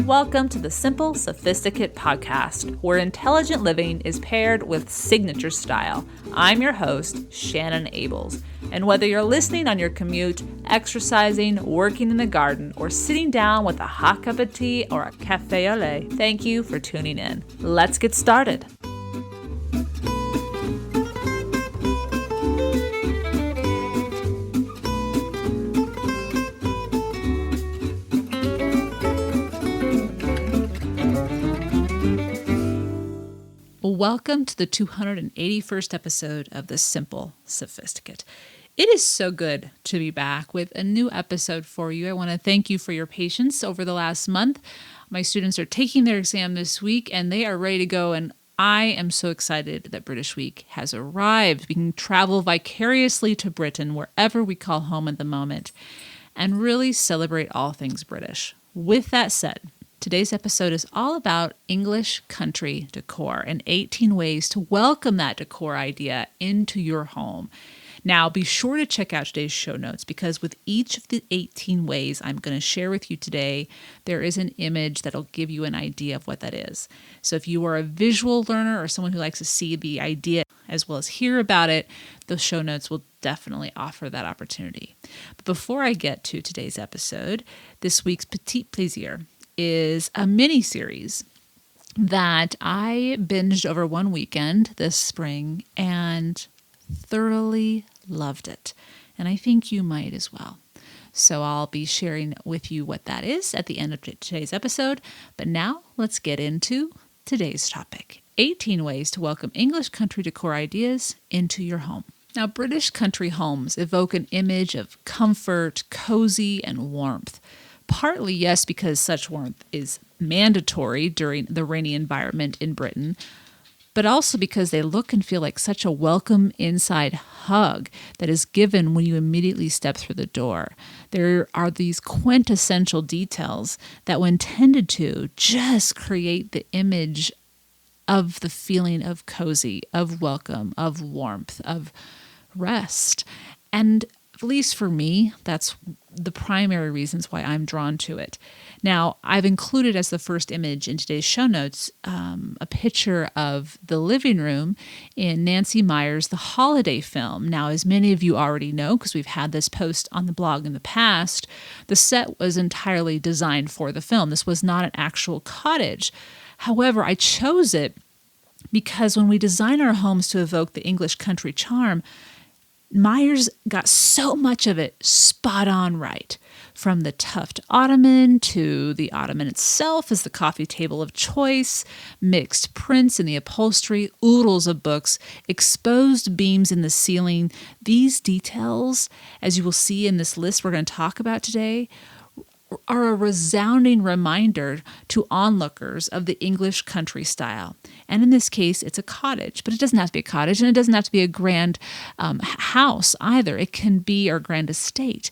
Welcome to the Simple Sophisticate podcast, where intelligent living is paired with signature style. I'm your host, Shannon Ables, and whether you're listening on your commute, exercising, working in the garden, or sitting down with a hot cup of tea or a café au lait, thank you for tuning in. Let's get started. Welcome to the 281st episode of the Simple Sophisticate. It is so good to be back with a new episode for you. I want to thank you for your patience over the last month. My students are taking their exam this week and they are ready to go, and I am so excited that British Week has arrived. We can travel vicariously to Britain, wherever we call home at the moment, and really celebrate all things British. With that said, today's episode is all about English country decor and 18 ways to welcome that decor idea into your home. Now, be sure to check out today's show notes, because with each of the 18 ways I'm going to share with you today, there is an image that'll give you an idea of what that is. So if you are a visual learner or someone who likes to see the idea as well as hear about it, those show notes will definitely offer that opportunity. But before I get to today's episode, this week's Petit Plaisir is a mini-series that I binged over one weekend this spring and thoroughly loved it. And I think you might as well. So I'll be sharing with you what that is at the end of today's episode. But now let's get into today's topic: 18 ways to welcome English country decor ideas into your home. Now, British country homes evoke an image of comfort, cozy, and warmth. Partly, yes, because such warmth is mandatory during the rainy environment in Britain, but also because they look and feel like such a welcome inside hug that is given when you immediately step through the door. There are these quintessential details that, when tended to, just create the image of the feeling of cozy, of welcome, of warmth, of rest. And at least for me, that's the primary reasons why I'm drawn to it. Now, I've included as the first image in today's show notes a picture of the living room in Nancy Meyers' The Holiday film. Now, as many of you already know, because we've had this post on the blog in the past, the set was entirely designed for the film. This was not an actual cottage. However, I chose it because when we design our homes to evoke the English country charm, Meyers got so much of it spot on right. From the tufted ottoman to the ottoman itself as the coffee table of choice, mixed prints in the upholstery, oodles of books, exposed beams in the ceiling. These details, as you will see in this list we're going to talk about today, are a resounding reminder to onlookers of the English country style. And in this case, it's a cottage, but it doesn't have to be a cottage, and it doesn't have to be a grand house either. It can be our grand estate.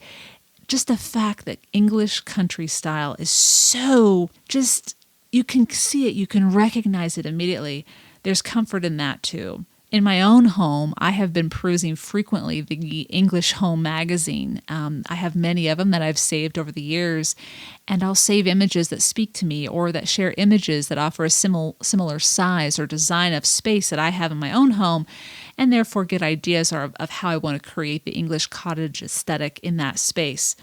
Just the fact that English country style is so just, you can see it, you can recognize it immediately. There's comfort in that too. In my own home, I have been perusing frequently the English Home magazine. I have many of them that I've saved over the years, and I'll save images that speak to me or that share images that offer a similar size or design of space that I have in my own home, and therefore get ideas of how I want to create the English cottage aesthetic in that space.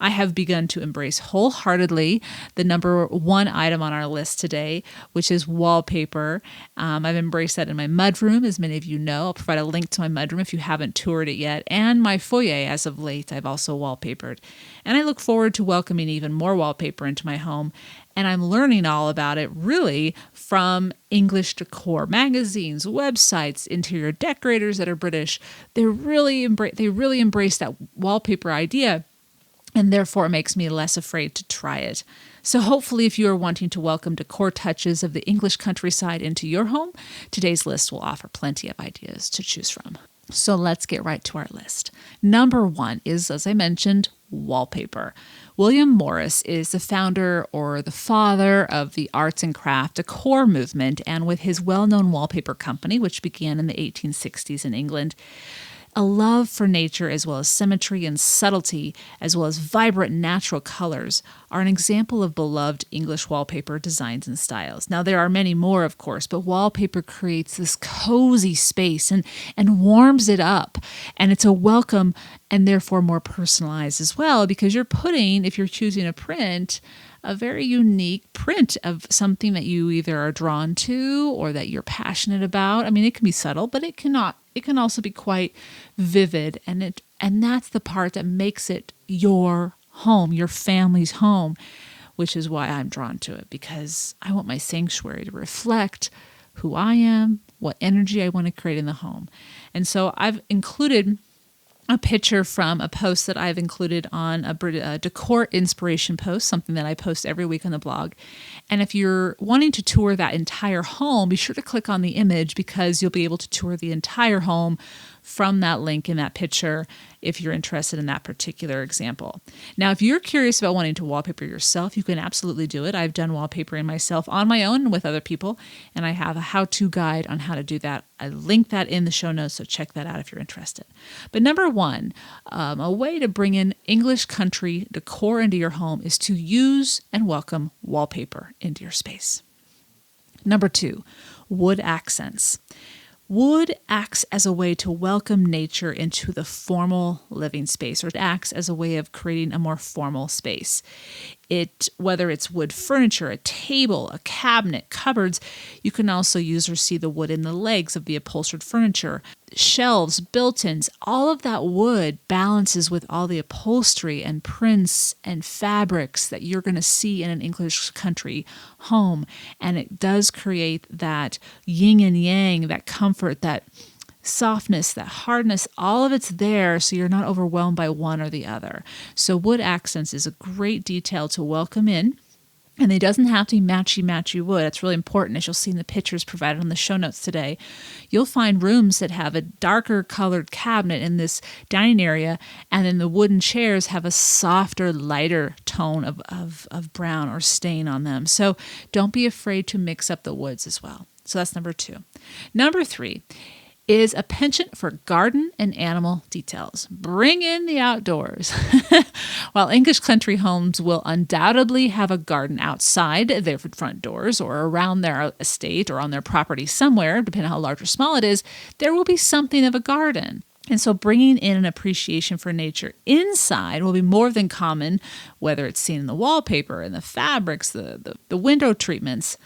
I have begun to embrace wholeheartedly the number one item on our list today, which is wallpaper. I've embraced that in my mudroom, as many of you know. I'll provide a link to my mudroom if you haven't toured it yet. And my foyer, as of late, I've also wallpapered. And I look forward to welcoming even more wallpaper into my home. And I'm learning all about it really from English decor magazines, websites, interior decorators that are British. They really embrace that wallpaper idea, and therefore it makes me less afraid to try it. So hopefully, if you are wanting to welcome decor touches of the English countryside into your home, today's list will offer plenty of ideas to choose from. So let's get right to our list. Number one is, as I mentioned, Wallpaper. William Morris is the founder or the father of the arts and craft decor movement, and with his well-known wallpaper company, which began in the 1860s in England, a love for nature as well as symmetry and subtlety, as well as vibrant natural colors, are an example of beloved English wallpaper designs and styles. Now, there are many more, of course, but wallpaper creates this cozy space and warms it up. And it's a welcome and therefore more personalized as well, because you're putting, if you're choosing a print, a very unique print of something that you either are drawn to or that you're passionate about. I mean, it can be subtle, but it can also be quite vivid, and that's the part that makes it your home, your family's home, which is why I'm drawn to it, because I want my sanctuary to reflect who I am, what energy I want to create in the home. And so I've included a picture from a post that I've included on a decor inspiration post, something that I post every week on the blog. And if you're wanting to tour that entire home, be sure to click on the image, because you'll be able to tour the entire home from that link in that picture if you're interested in that particular example. Now, if you're curious about wanting to wallpaper yourself, you can absolutely do it. I've done wallpapering myself on my own and with other people, and I have a how-to guide on how to do that. I link that in the show notes, so check that out if you're interested. But number one, a way to bring in English country decor into your home is to use and welcome wallpaper into your space. Number two, wood accents. Wood acts as a way to welcome nature into the formal living space, or it acts as a way of creating a more formal space. Whether it's wood furniture, a table, a cabinet, cupboards, you can also use or see the wood in the legs of the upholstered furniture. Shelves, built-ins, all of that wood balances with all the upholstery and prints and fabrics that you're going to see in an English country home. And it does create that yin and yang, that comfort, that softness, that hardness, all of it's there, so you're not overwhelmed by one or the other. So wood accents is a great detail to welcome in. And it doesn't have to be matchy wood. That's really important, as you'll see in the pictures provided on the show notes today. You'll find rooms that have a darker colored cabinet in this dining area, and then the wooden chairs have a softer, lighter tone of brown or stain on them. So don't be afraid to mix up the woods as well. So that's number two. Number three is a penchant for garden and animal details. Bring in the outdoors. While English country homes will undoubtedly have a garden outside their front doors or around their estate or on their property somewhere, depending on how large or small it is, there will be something of a garden. And so bringing in an appreciation for nature inside will be more than common, whether it's seen in the wallpaper and the fabrics, the window treatments.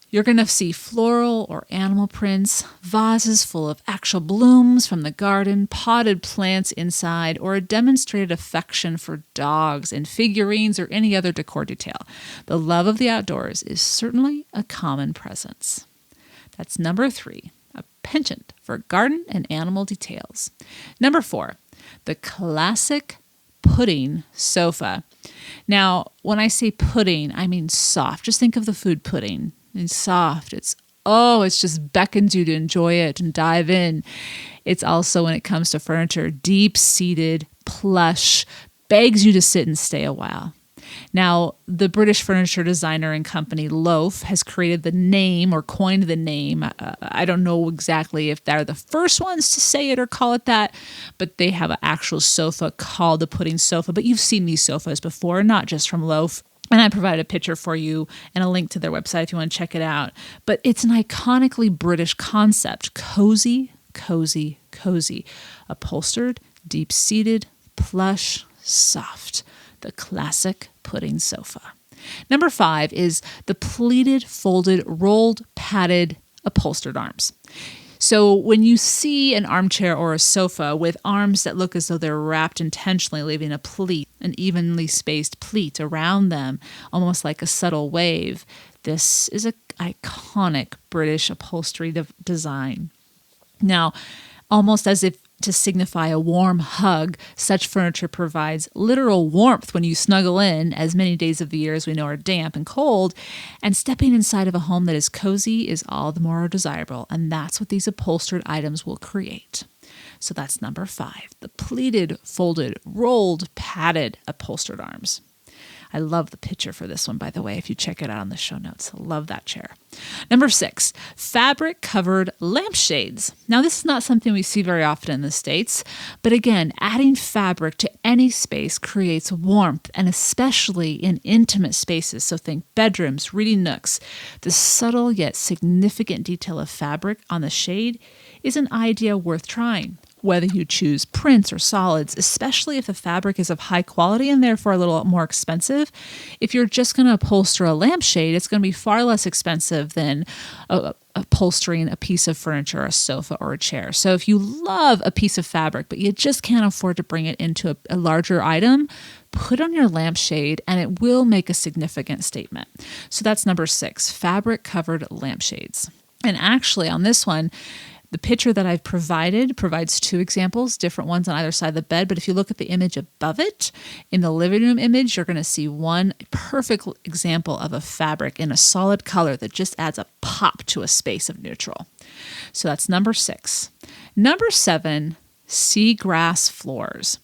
You're going to see floral or animal prints, vases full of actual blooms from the garden, potted plants inside, or a demonstrated affection for dogs and figurines or any other decor detail. The love of the outdoors is certainly a common presence. That's number three, a penchant for garden and animal details. Number four, the classic pudding sofa. Now, when I say pudding, I mean soft. Just think of the food pudding. It's soft. It's just beckons you to enjoy it and dive in. It's also, when it comes to furniture, deep-seated, plush, begs you to sit and stay a while. Now, the British furniture designer and company Loaf has created the name, or coined the name. I don't know exactly if they're the first ones to say it or call it that, but they have an actual sofa called the pudding sofa. But you've seen these sofas before, not just from Loaf. And I provided a picture for you and a link to their website if you want to check it out. But it's an iconically British concept. Cozy, cozy, cozy. Upholstered, deep-seated, plush, soft. The classic pudding sofa. Number five is the pleated, folded, rolled, padded, upholstered arms. So when you see an armchair or a sofa with arms that look as though they're wrapped intentionally, leaving a pleat, an evenly spaced pleat around them, almost like a subtle wave, this is an iconic British upholstery design. Now, almost as if to signify a warm hug, such furniture provides literal warmth when you snuggle in, as many days of the year, as we know, are damp and cold. And stepping inside of a home that is cozy is all the more desirable, and that's what these upholstered items will create. So that's number 5, the pleated, folded, rolled, padded, upholstered arms. I love the picture for this one, by the way, if you check it out on the show notes. I love that chair. Number 6, fabric-covered lampshades. Now, this is not something we see very often in the States, but again, adding fabric to any space creates warmth, and especially in intimate spaces. So think bedrooms, reading nooks. The subtle yet significant detail of fabric on the shade is an idea worth trying. Whether you choose prints or solids, especially if the fabric is of high quality and therefore a little more expensive, if you're just going to upholster a lampshade, it's going to be far less expensive than upholstering a piece of furniture, a sofa, or a chair. So if you love a piece of fabric, but you just can't afford to bring it into a larger item, put on your lampshade and it will make a significant statement. So that's number 6, fabric-covered lampshades. And actually on this one, the picture that I've provides 2 examples, different ones on either side of the bed. But if you look at the image above it, in the living room image, you're going to see one perfect example of a fabric in a solid color that just adds a pop to a space of neutral. So that's number 6. Number 7, seagrass floors.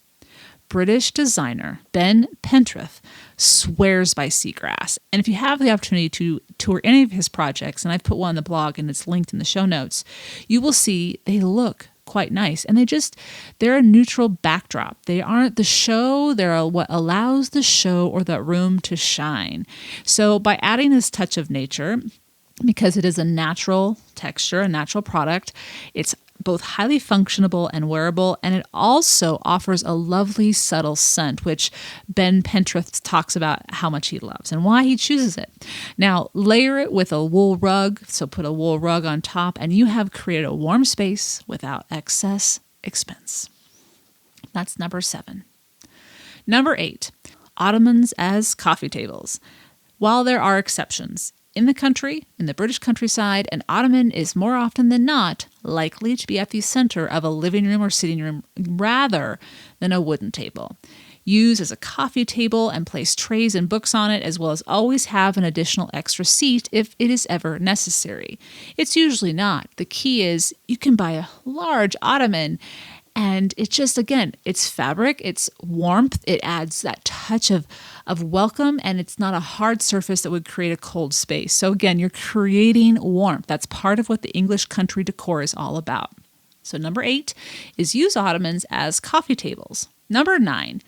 British designer Ben Pentreth swears by seagrass. And if you have the opportunity to tour any of his projects, and I've put one on the blog and it's linked in the show notes, you will see they look quite nice. And they're a neutral backdrop. They aren't the show, they're what allows the show or the room to shine. So by adding this touch of nature, because it is a natural texture, a natural product, it's both highly functionable and wearable, and it also offers a lovely subtle scent, which Ben Pentreth talks about how much he loves and why he chooses it. Now, layer it with a wool rug, so put a wool rug on top, and you have created a warm space without excess expense. That's number 7. Number 8, Ottomans as coffee tables. While there are exceptions, in the British countryside, an ottoman is more often than not likely to be at the center of a living room or sitting room rather than a wooden table. Use as a coffee table and place trays and books on it, as well as always have an additional extra seat if it is ever necessary. It's usually not. The key is you can buy a large ottoman and it just, again, it's fabric, it's warmth, it adds that touch of welcome, and it's not a hard surface that would create a cold space. So again, you're creating warmth. That's part of what the English country decor is all about. So number 8 is use ottomans as coffee tables. Number 9,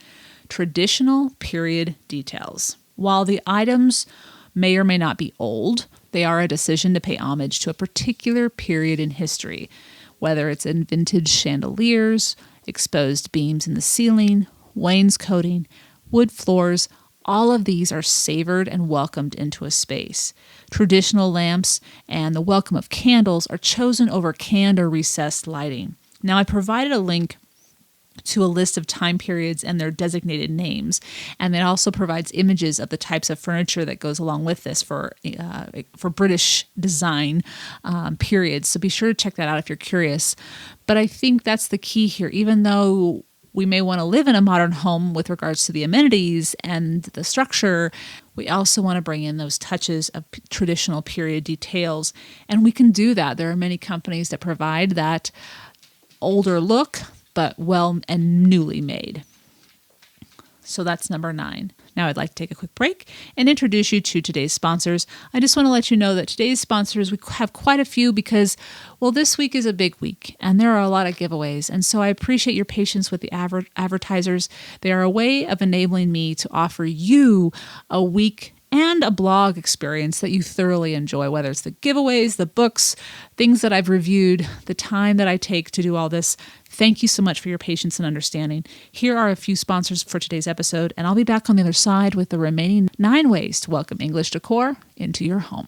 traditional period details. While the items may or may not be old, they are a decision to pay homage to a particular period in history, whether it's in vintage chandeliers, exposed beams in the ceiling, wainscoting, wood floors. All of these are savored and welcomed into a space. Traditional lamps and the welcome of candles are chosen over canned or recessed lighting. Now, I provided a link to a list of time periods and their designated names, and it also provides images of the types of furniture that goes along with this for British design periods. So be sure to check that out if you're curious. But I think that's the key here. Even though we may want to live in a modern home with regards to the amenities and the structure, we also want to bring in those touches of traditional period details, and we can do that. There are many companies that provide that older look, but well and newly made. So that's number 9. Now I'd like to take a quick break and introduce you to today's sponsors. I just want to let you know that today's sponsors, we have quite a few because, well, this week is a big week and there are a lot of giveaways. And so I appreciate your patience with the advertisers. They are a way of enabling me to offer you a week and a blog experience that you thoroughly enjoy, whether it's the giveaways, the books, things that I've reviewed, the time that I take to do all this. Thank you so much for your patience and understanding. Here are a few sponsors for today's episode, and I'll be back on the other side with the remaining 9 ways to welcome English decor into your home.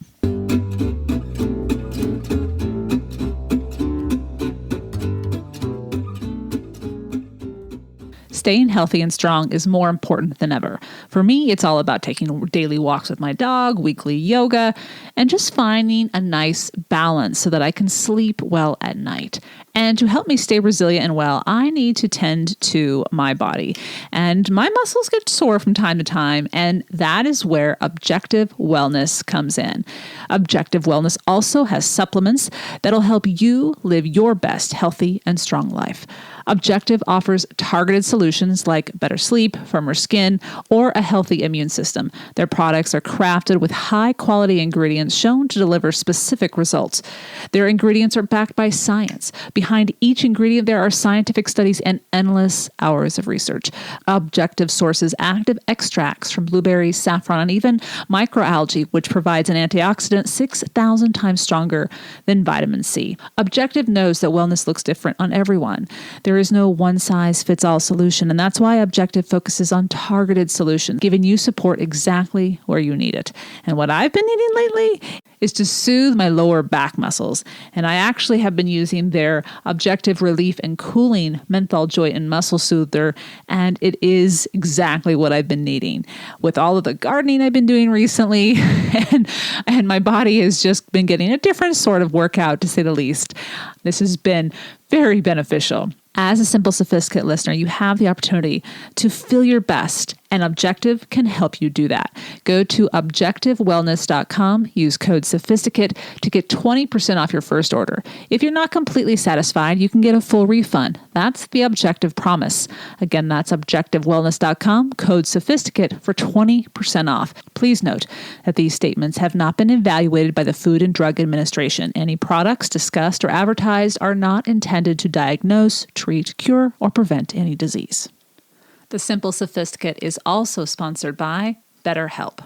staying healthy and strong is more important than ever. For me, it's all about taking daily walks with my dog, weekly yoga, and just finding a nice balance so that I can sleep well at night. And to help me stay resilient and well, I need to tend to my body. And my muscles get sore from time to time, and that is where Objective Wellness comes in. Objective Wellness also has supplements that'll help you live your best healthy and strong life. Objective offers targeted solutions like better sleep, firmer skin, or a healthy immune system. Their products are crafted with high-quality ingredients shown to deliver specific results. Their ingredients are backed by science. Behind each ingredient, there are scientific studies and endless hours of research. Objective sources active extracts from blueberries, saffron, and even microalgae, which provides an antioxidant 6,000 times stronger than vitamin C. Objective knows that wellness looks different on everyone. There is no one-size-fits-all solution, and that's why Objective focuses on targeted solutions, giving you support exactly where you need it. And what I've been needing lately is to soothe my lower back muscles, and I actually have been using their Objective Relief and Cooling Menthol Joint and Muscle Soother, and it is exactly what I've been needing. With all of the gardening I've been doing recently, and my body has just been getting a different sort of workout, to say the least. This has been very beneficial. As a Simple Sophisticate listener, you have the opportunity to feel your best, and Objective can help you do that. Go to objectivewellness.com, use code Sophisticate to get 20% off your first order. If you're not completely satisfied, you can get a full refund. That's the Objective promise. Again, that's objectivewellness.com, code Sophisticate for 20% off. Please note that these statements have not been evaluated by the Food and Drug Administration. Any products discussed or advertised are not intended to diagnose, treat, cure, or prevent any disease. The Simple Sophisticate is also sponsored by BetterHelp.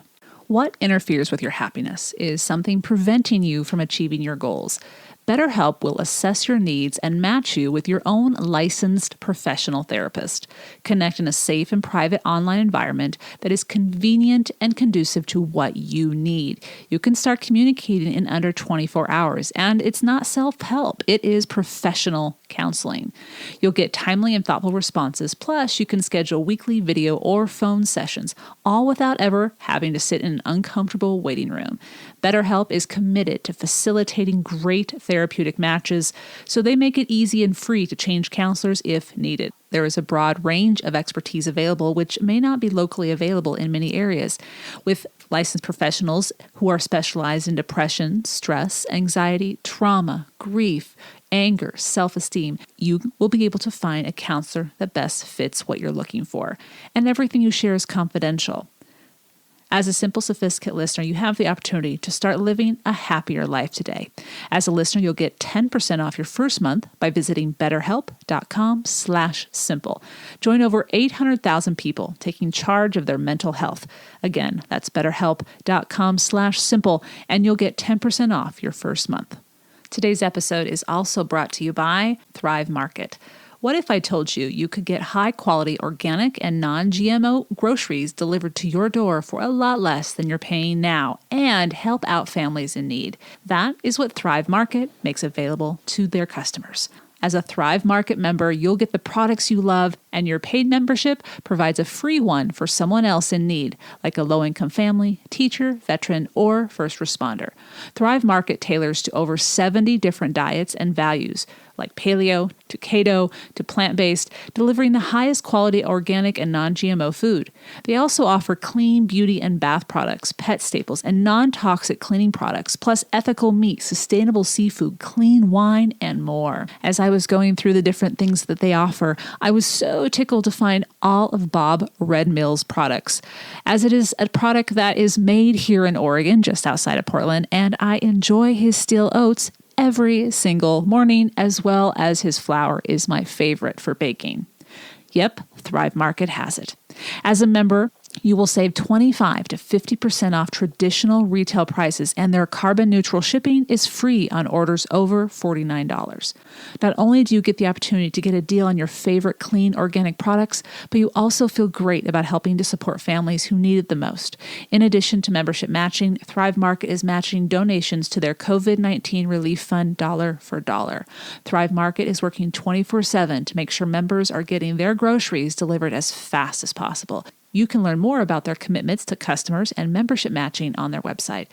What interferes with your happiness? Is something preventing you from achieving your goals? BetterHelp will assess your needs and match you with your own licensed professional therapist. Connect in a safe and private online environment that is convenient and conducive to what you need. You can start communicating in under 24 hours, and it's not self-help. It is professional counseling. You'll get timely and thoughtful responses, plus you can schedule weekly video or phone sessions, all without ever having to sit in an uncomfortable waiting room. BetterHelp is committed to facilitating great therapeutic matches, so they make it easy and free to change counselors if needed. There is a broad range of expertise available, which may not be locally available in many areas. With licensed professionals who are specialized in depression, stress, anxiety, trauma, grief, anger, self-esteem, you will be able to find a counselor that best fits what you're looking for. And everything you share is confidential. As a Simple Sophisticate listener, you have the opportunity to start living a happier life today. As a listener, you'll get 10% off your first month by visiting betterhelp.com/simple. Join over 800,000 people taking charge of their mental health. Again, that's betterhelp.com/simple, and you'll get 10% off your first month. Today's episode is also brought to you by Thrive Market. What if I told you you could get high-quality organic and non-GMO groceries delivered to your door for a lot less than you're paying now and help out families in need? That is what Thrive Market makes available to their customers. As a Thrive Market member, you'll get the products you love, and your paid membership provides a free one for someone else in need, like a low-income family, teacher, veteran, or first responder. Thrive Market tailors to over 70 different diets and values, like paleo to keto to plant-based, delivering the highest quality organic and non-GMO food. They also offer clean beauty and bath products, pet staples, and non-toxic cleaning products, plus ethical meat, sustainable seafood, clean wine, and more. As I was going through the different things that they offer, I was so tickled to find all of Bob Red Mill's products, as it is a product that is made here in Oregon, just outside of Portland, and I enjoy his steel oats every single morning, as well as his flour is my favorite for baking. Yep, Thrive Market has it. As a member, You will save 25 to 50% off traditional retail prices, and their carbon neutral shipping is free on orders over $49. Not only do you get the opportunity to get a deal on your favorite clean organic products, but you also feel great about helping to support families who need it the most. In addition to membership matching, Thrive Market is matching donations to their COVID-19 relief fund dollar for dollar. Thrive Market is working 24/7 to make sure members are getting their groceries delivered as fast as possible. You can learn more about their commitments to customers and membership matching on their website.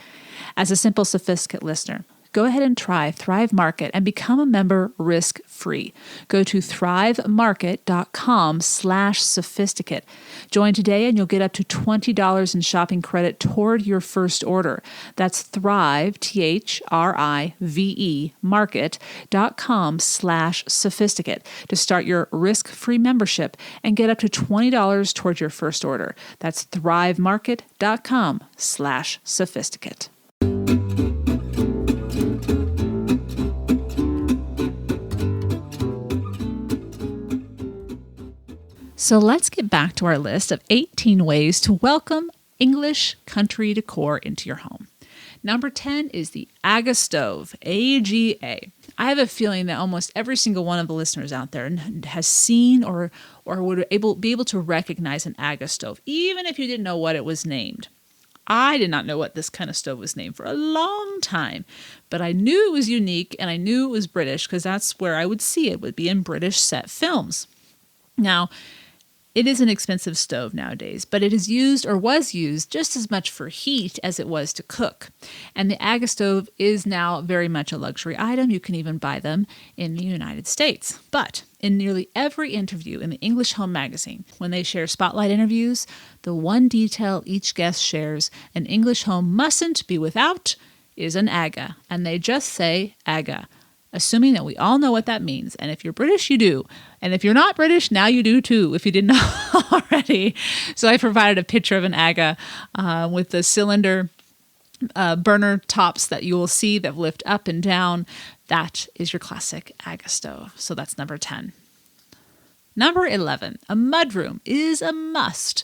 As a Simple Sophisticate listener, go ahead and try Thrive Market and become a member risk-free. Go to thrivemarket.com/sophisticate. Join today and you'll get up to $20 in shopping credit toward your first order. That's Thrive, THRIVE, market.com/sophisticate to start your risk-free membership and get up to $20 toward your first order. That's thrivemarket.com/sophisticate. So let's get back to our list of 18 ways to welcome English country decor into your home. Number 10 is the Agra Stove, AGA. I have a feeling that almost every single one of the listeners out there has seen or would be able to recognize an Agra Stove, even if you didn't know what it was named. I did not know what this kind of stove was named for a long time, but I knew it was unique and I knew it was British because that's where I would see it, would be in British set films. Now, it is an expensive stove nowadays, but it is used or was used just as much for heat as it was to cook. And the Agra Stove is now very much a luxury item. You can even buy them in the United States. But in nearly every interview in the English Home magazine, when they share spotlight interviews, the one detail each guest shares an English home mustn't be without is an Agra. And they just say Agra, assuming that we all know what that means. And if you're British, you do. And if you're not British, now you do too, if you didn't know already. So I provided a picture of an Agra with the cylinder burner tops that you will see that lift up and down. That is your classic Agra stove. So that's number 10. Number 11, a mudroom is a must.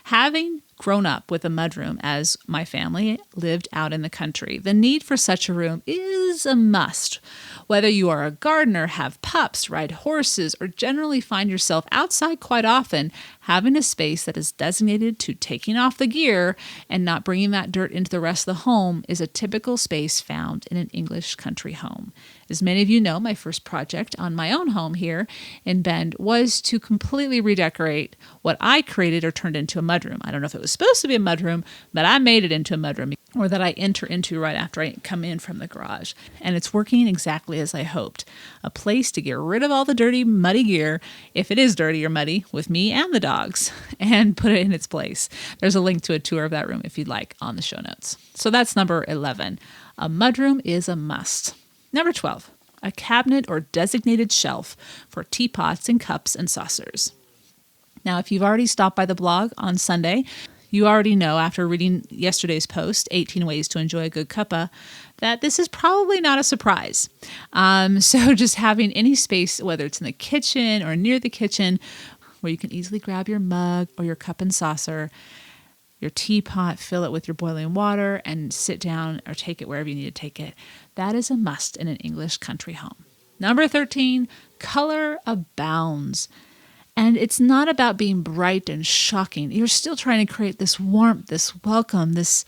Having grown up with a mudroom as my family lived out in the country, the need for such a room is a must. Whether you are a gardener, have pups, ride horses, or generally find yourself outside quite often, having a space that is designated to taking off the gear and not bringing that dirt into the rest of the home is a typical space found in an English country home. As many of you know, my first project on my own home here in Bend was to completely redecorate what I created or turned into a mudroom. I don't know if it was supposed to be a mudroom, but I made it into a mudroom, or that I enter into right after I come in from the garage. And it's working exactly as I hoped. A place to get rid of all the dirty, muddy gear, if it is dirty or muddy, with me and the dogs, and put it in its place. There's a link to a tour of that room if you'd like on the show notes. So that's number 11. A mudroom is a must. Number 12, a cabinet or designated shelf for teapots and cups and saucers. Now, if you've already stopped by the blog on Sunday, you already know after reading yesterday's post, 18 Ways to Enjoy a Good Cuppa, that this is probably not a surprise. So just having any space, whether it's in the kitchen or near the kitchen, where you can easily grab your mug or your cup and saucer, your teapot, fill it with your boiling water, and sit down or take it wherever you need to take it. That is a must in an English country home. Number 13, color abounds. And it's not about being bright and shocking. You're still trying to create this warmth, this welcome, this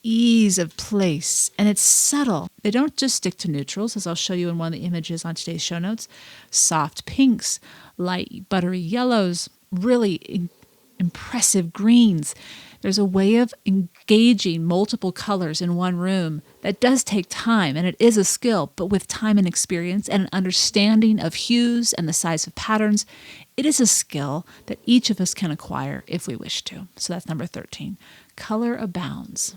ease of place. And it's subtle. They don't just stick to neutrals, as I'll show you in one of the images on today's show notes. Soft pinks, light buttery yellows, really impressive greens. There's a way of engaging multiple colors in one room that does take time, and it is a skill, but with time and experience and an understanding of hues and the size of patterns, it is a skill that each of us can acquire if we wish to. So that's number 13. Color abounds.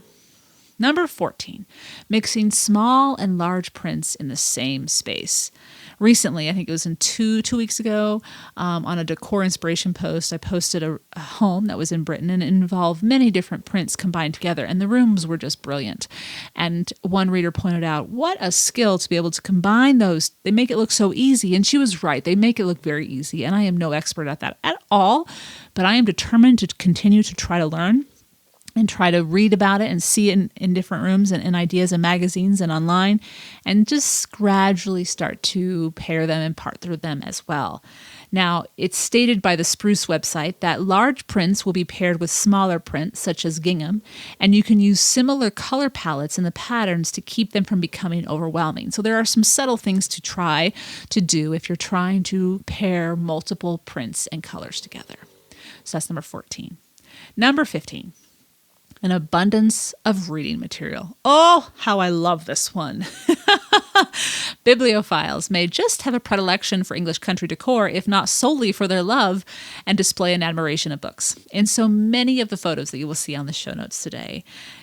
Number 14, mixing small and large prints in the same space. recently, I think it was in two weeks ago, on a decor inspiration post, I posted a home that was in Britain, and it involved many different prints combined together, and the rooms were just brilliant. And one reader pointed out, what a skill to be able to combine those. They make it look so easy, and she was right. They make it look very easy, and I am no expert at that at all, but I am determined to continue to try to learn and try to read about it and see it in different rooms and in ideas in magazines and online, and just gradually start to pair them and part through them as well. Now, it's stated by the Spruce website that large prints will be paired with smaller prints, such as gingham, and you can use similar color palettes in the patterns to keep them from becoming overwhelming. So there are some subtle things to try to do if you're trying to pair multiple prints and colors together. So that's number 14. Number 15. An abundance of reading material. Oh, how I love this one. Bibliophiles may just have a predilection for English country decor, if not solely for their love and display and admiration of books. In so many of the photos that you will see on the show notes today,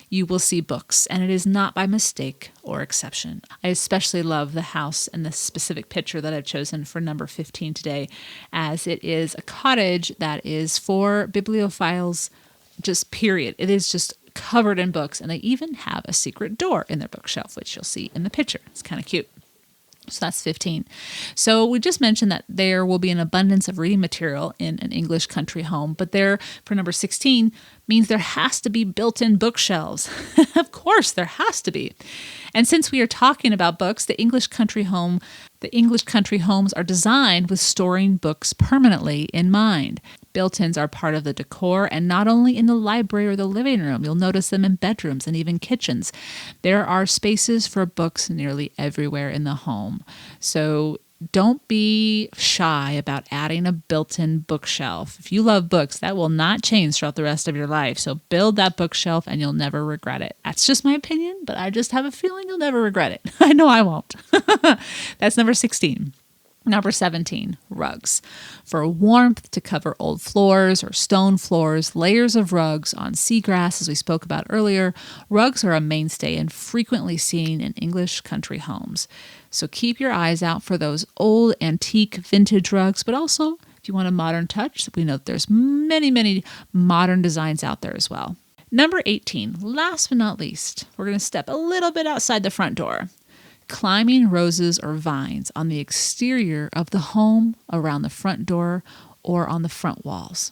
you will see books, and it is not by mistake or exception. I especially love the house and the specific picture that I've chosen for number 15 today, as it is a cottage that is for bibliophiles. Just period. It is just covered in books, and they even have a secret door in their bookshelf, which you'll see in the picture. It's kind of cute. So that's 15. So we just mentioned that there will be an abundance of reading material in an English country home, but there, for number 16, means there has to be built-in bookshelves. Of course, there has to be. And since we are talking about books, the English country homes are designed with storing books permanently in mind. Built-ins are part of the decor, and not only in the library or the living room. You'll notice them in bedrooms and even kitchens. There are spaces for books nearly everywhere in the home. So don't be shy about adding a built-in bookshelf. If you love books, that will not change throughout the rest of your life. So build that bookshelf and you'll never regret it. That's just my opinion, but I just have a feeling you'll never regret it. I know I won't. That's number 16. Number 17, rugs. For warmth, to cover old floors or stone floors, layers of rugs on seagrass, as we spoke about earlier, rugs are a mainstay and frequently seen in English country homes. So keep your eyes out for those old antique vintage rugs, but also if you want a modern touch, we know that there's many modern designs out there as well. Number 18, last but not least, we're going to step a little bit outside the front door. Climbing roses or vines on the exterior of the home, around the front door, or on the front walls.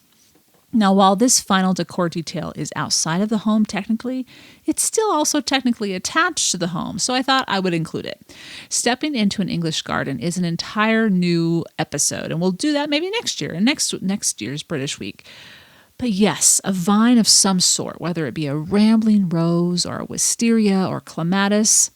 Now, while this final decor detail is outside of the home technically, it's still also technically attached to the home, so I thought I would include it. Stepping into an English garden is an entire new episode, and we'll do that maybe next year, in next year's British Week. But yes, a vine of some sort, whether it be a rambling rose or a wisteria or clematis,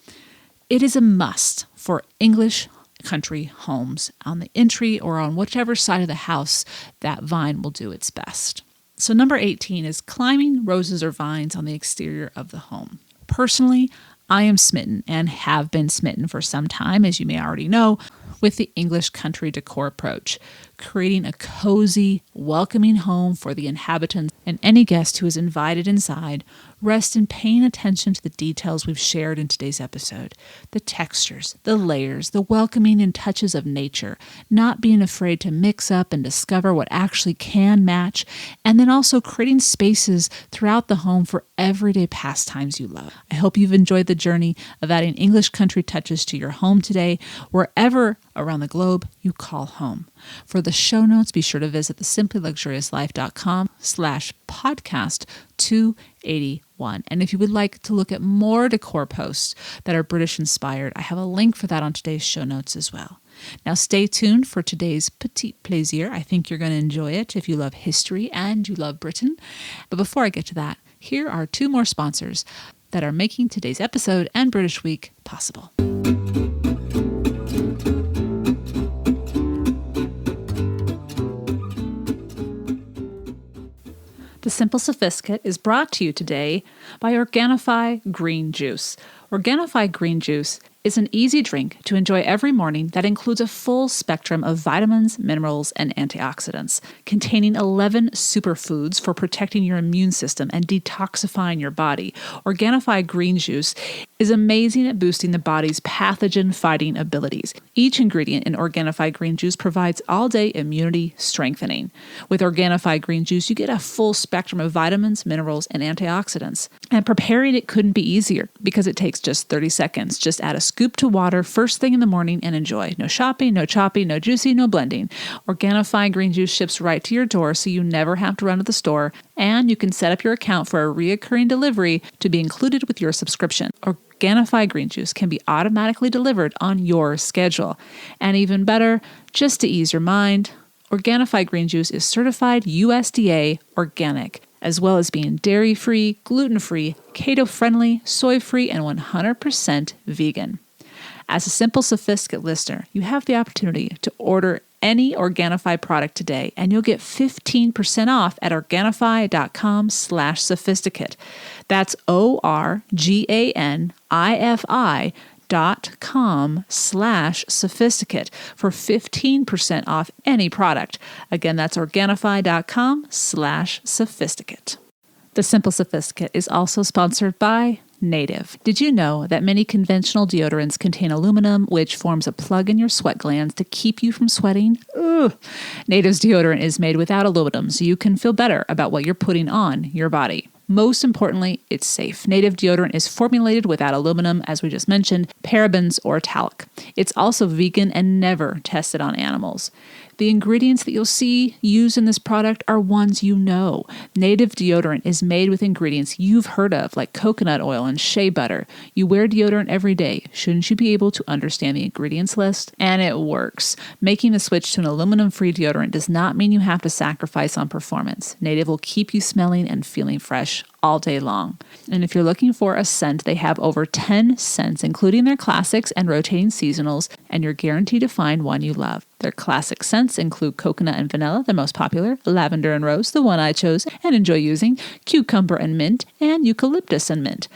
it is a must for English country homes on the entry or on whichever side of the house that vine will do its best. So number 18 is climbing roses or vines on the exterior of the home. Personally, I am smitten and have been smitten for some time, as you may already know, with the English country decor approach, creating a cozy, welcoming home for the inhabitants and any guest who is invited inside. Rest in paying attention to the details we've shared in today's episode. The textures, the layers, the welcoming and touches of nature, not being afraid to mix up and discover what actually can match, and then also creating spaces throughout the home for everyday pastimes you love. I hope you've enjoyed the journey of adding English country touches to your home today, wherever around the globe you call home. For the show notes, be sure to visit thesimplyluxuriouslife.com/podcast 281. And if you would like to look at more decor posts that are British inspired, I have a link for that on today's show notes as well. Now stay tuned for today's petit plaisir. I think you're going to enjoy it if you love history and you love Britain. But before I get to that, here are two more sponsors that are making today's episode and British Week possible. The Simple Sophisticate is brought to you today by Organifi Green Juice. Organifi Green Juice is an easy drink to enjoy every morning that includes a full spectrum of vitamins, minerals, and antioxidants, containing 11 superfoods for protecting your immune system and detoxifying your body. Organifi green juice is amazing at boosting the body's pathogen-fighting abilities. Each ingredient in Organifi green juice provides all-day immunity strengthening. With Organifi green juice, you get a full spectrum of vitamins, minerals, and antioxidants. And preparing it couldn't be easier because it takes just 30 seconds. Just add a scoop to water first thing in the morning and enjoy. No shopping, no chopping, no juicing, no blending. Organifi green juice ships right to your door so you never have to run to the store, and you can set up your account for a reoccurring delivery to be included with your subscription. Organifi green juice can be automatically delivered on your schedule. And even better, just to ease your mind, Organifi green juice is certified USDA organic, as well as being dairy-free, gluten-free, keto-friendly, soy-free, and 100% vegan. As a Simple Sophisticate listener, you have the opportunity to order any Organifi product today, and you'll get 15% off at Organifi.com/sophisticate. That's ORGANIFI.com/sophisticate for 15% off any product. Again, that's Organifi.com/sophisticate. The Simple Sophisticate is also sponsored by Native. Did you know that many conventional deodorants contain aluminum, which forms a plug in your sweat glands to keep you from sweating? Ugh. Native's deodorant is made without aluminum, so you can feel better about what you're putting on your body. Most importantly, it's safe. Native deodorant is formulated without aluminum, as we just mentioned, parabens, or talc. It's also vegan and never tested on animals. The ingredients that you'll see used in this product are ones you know. Native deodorant is made with ingredients you've heard of, like coconut oil and shea butter. You wear deodorant every day. Shouldn't you be able to understand the ingredients list? And it works. Making the switch to an aluminum-free deodorant does not mean you have to sacrifice on performance. Native will keep you smelling and feeling fresh all day long. And if you're looking for a scent, they have over 10 scents, including their classics and rotating seasonals, and you're guaranteed to find one you love. Their classic scents include coconut and vanilla, the most popular, lavender and rose, the one I chose and enjoy using, cucumber and mint, and eucalyptus and mint.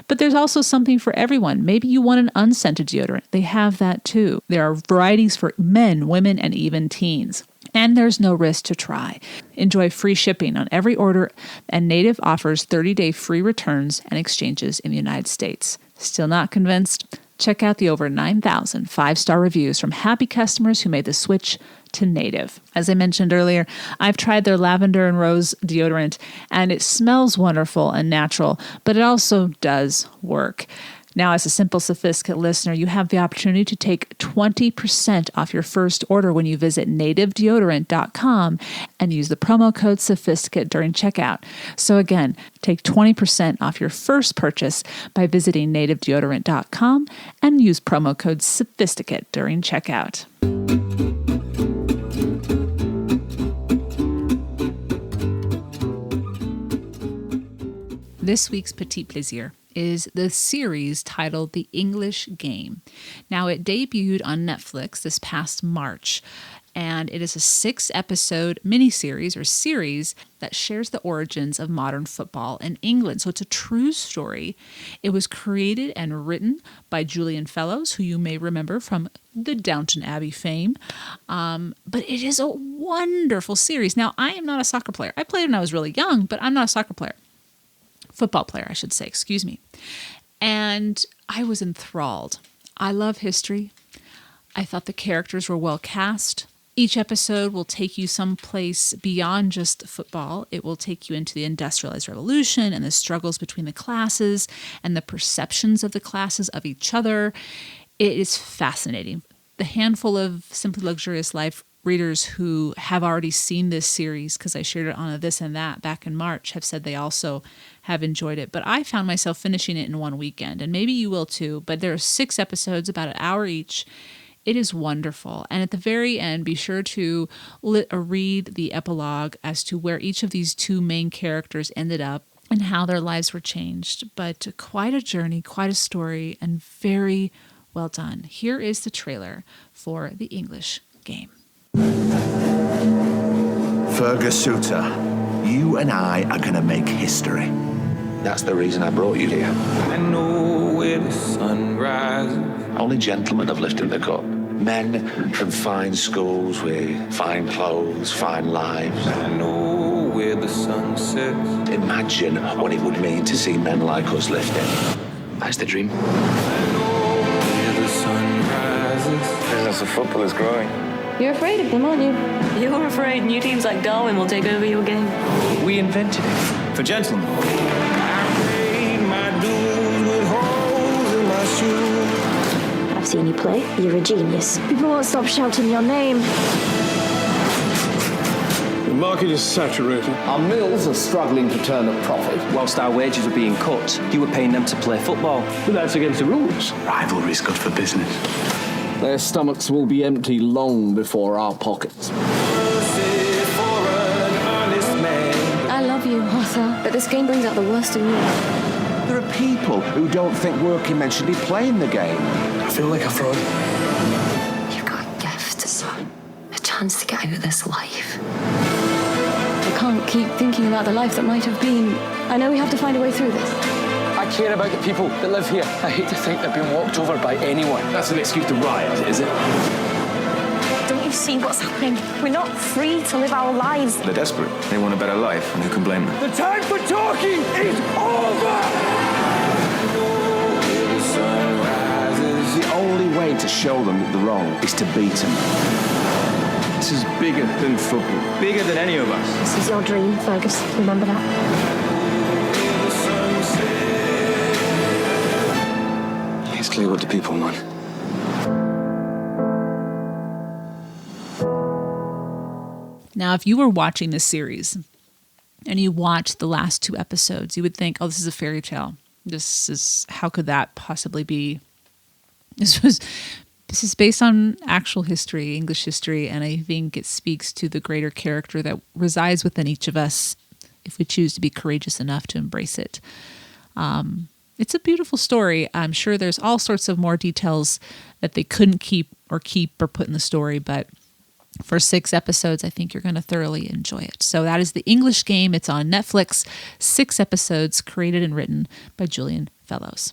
But there's also something for everyone. Maybe you want an unscented deodorant. They have that too. There are varieties for men, women, and even teens. And there's no risk to try. Enjoy free shipping on every order, and Native offers 30-day free returns and exchanges in the United States. Still not convinced? Check out the over 9,000 five-star reviews from happy customers who made the switch to Native. As I mentioned earlier, I've tried their lavender and rose deodorant, and it smells wonderful and natural, but it also does work. Now, as a Simple Sophisticate listener, you have the opportunity to take 20% off your first order when you visit nativedeodorant.com and use the promo code Sophisticate during checkout. So again, take 20% off your first purchase by visiting nativedeodorant.com and use promo code Sophisticate during checkout. This week's Petit Plaisir is the series titled The English Game. Now, it debuted on Netflix this past March, and it is a 6-episode miniseries or series that shares the origins of modern football in England. So it's a true story. It was created and written by Julian Fellowes, who you may remember from the Downton Abbey fame. But it is a wonderful series. Now, I am not a soccer player. I played when I was really young, but I'm not a soccer player. Football player, I should say, excuse me. And I was enthralled. I love history. I thought the characters were well cast. Each episode will take you someplace beyond just football. It will take you into the Industrialized Revolution and the struggles between the classes and the perceptions of the classes of each other. It is fascinating. The handful of Simply Luxurious Life readers who have already seen this series, because I shared it on a This and That back in March, have said they also have enjoyed it. But I found myself finishing it in one weekend, and maybe you will too. But there are 6 episodes, about an hour each. It is wonderful. And at the very end, be sure to read the epilogue as to where each of these 2 main characters ended up and how their lives were changed. But quite a journey, quite a story, and very well done. Here is the trailer for The English Game. Fergasuta, you and I are going to make history. That's the reason I brought you here. I know where the sun rises. Only gentlemen have lifted the cup. Men from fine schools with fine clothes, fine lives. I know where the sun sets. Imagine what it would mean to see men like us lifting. That's the dream. I know where the sun rises. Business of football is growing. You're afraid of them, aren't you? You're afraid new teams like Darwin will take over your game. We invented it. For gentlemen. I paid my dues with holes in my shoes. I've seen you play. You're a genius. People won't stop shouting your name. The market is saturated. Our mills are struggling to turn a profit. Whilst our wages were being cut, you were paying them to play football. But that's against the rules. Rivalry's good for business. Their stomachs will be empty long before our pockets. I love you, Arthur, but this game brings out the worst in you. There are people who don't think working men should be playing the game. I feel like a fraud. You've got a gift, son. A chance to get out of this life. I can't keep thinking about the life that might have been. I know we have to find a way through this. I care about the people that live here. I hate to think they've been walked over by anyone. That's an excuse to riot, is it? Don't you see what's happening? We're not free to live our lives. They're desperate. They want a better life, and who can blame them? The time for talking is over! The only way to show them that they're wrong is to beat them. This is bigger than football. Bigger than any of us. This is your dream, Fergus. Remember that. It's clear what the people want. Now, if you were watching this series and you watched the last 2 episodes, you would think, oh, this is a fairy tale. How could that possibly be? This is based on actual history, English history, and I think it speaks to the greater character that resides within each of us if we choose to be courageous enough to embrace it. It's a beautiful story. I'm sure there's all sorts of more details that they couldn't keep or put in the story, but for 6 episodes, I think you're going to thoroughly enjoy it. So that is The English Game. It's on Netflix. 6 episodes, created and written by Julian Fellows.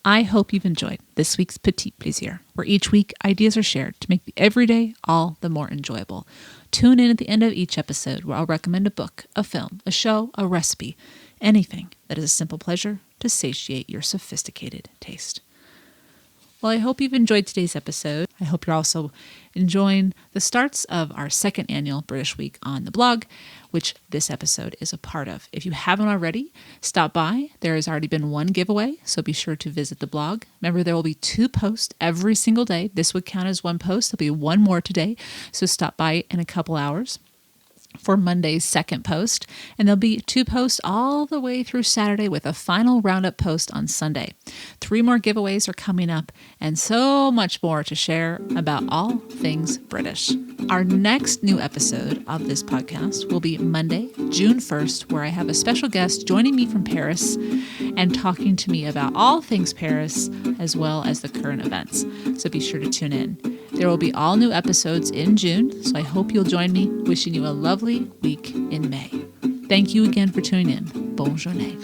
I hope you've enjoyed this week's Petit Plaisir, where each week ideas are shared to make the everyday all the more enjoyable. Tune in at the end of each episode where I'll recommend a book, a film, a show, a recipe, anything that is a simple pleasure to satiate your sophisticated taste. Well, I hope you've enjoyed today's episode. I hope you're also enjoying the starts of our 2nd annual British Week on the blog, which this episode is a part of. If you haven't already, stop by. There has already been 1 giveaway, so be sure to visit the blog. Remember, there will be 2 posts every single day. This would count as 1 post. There'll be 1 more today, so stop by in a couple hours for Monday's 2nd post, and there'll be 2 posts all the way through Saturday with a final roundup post on Sunday. 3 more giveaways are coming up, and so much more to share about all things British. Our next new episode of this podcast will be Monday, June 1st, where I have a special guest joining me from Paris and talking to me about all things Paris, as well as the current events. So be sure to tune in. There will be all new episodes in June, so I hope you'll join me. Wishing you a lovely week in May. Thank you again for tuning in. Bonne journée.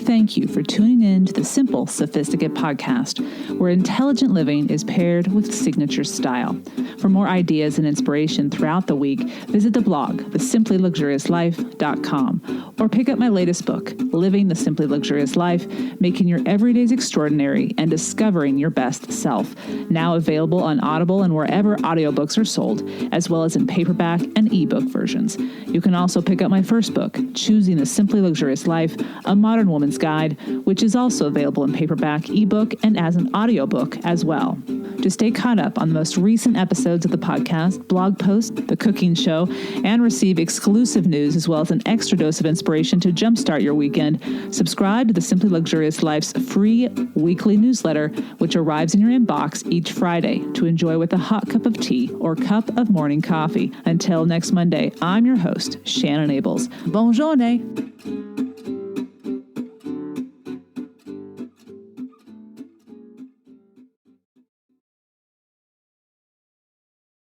Thank you for tuning in to the Simple Sophisticate podcast, where intelligent living is paired with signature style. For more ideas and inspiration throughout the week, visit the blog, thesimplyluxuriouslife.com, or pick up my latest book, Living the Simply Luxurious Life, Making Your Everydays Extraordinary and Discovering Your Best Self, now available on Audible and wherever audiobooks are sold, as well as in paperback and ebook versions. You can also pick up my first book, Choosing the Simply Luxurious Life, A Modern Woman's Guide, which is also available in paperback, ebook, and as an audiobook as well. To stay caught up on the most recent episodes of the podcast, blog posts, the cooking show, and receive exclusive news as well as an extra dose of inspiration to jumpstart your weekend, subscribe to the Simply Luxurious Life's free weekly newsletter, which arrives in your inbox each Friday to enjoy with a hot cup of tea or cup of morning coffee. Until next Monday, I'm your host, Shannon Ables. Bonne journée!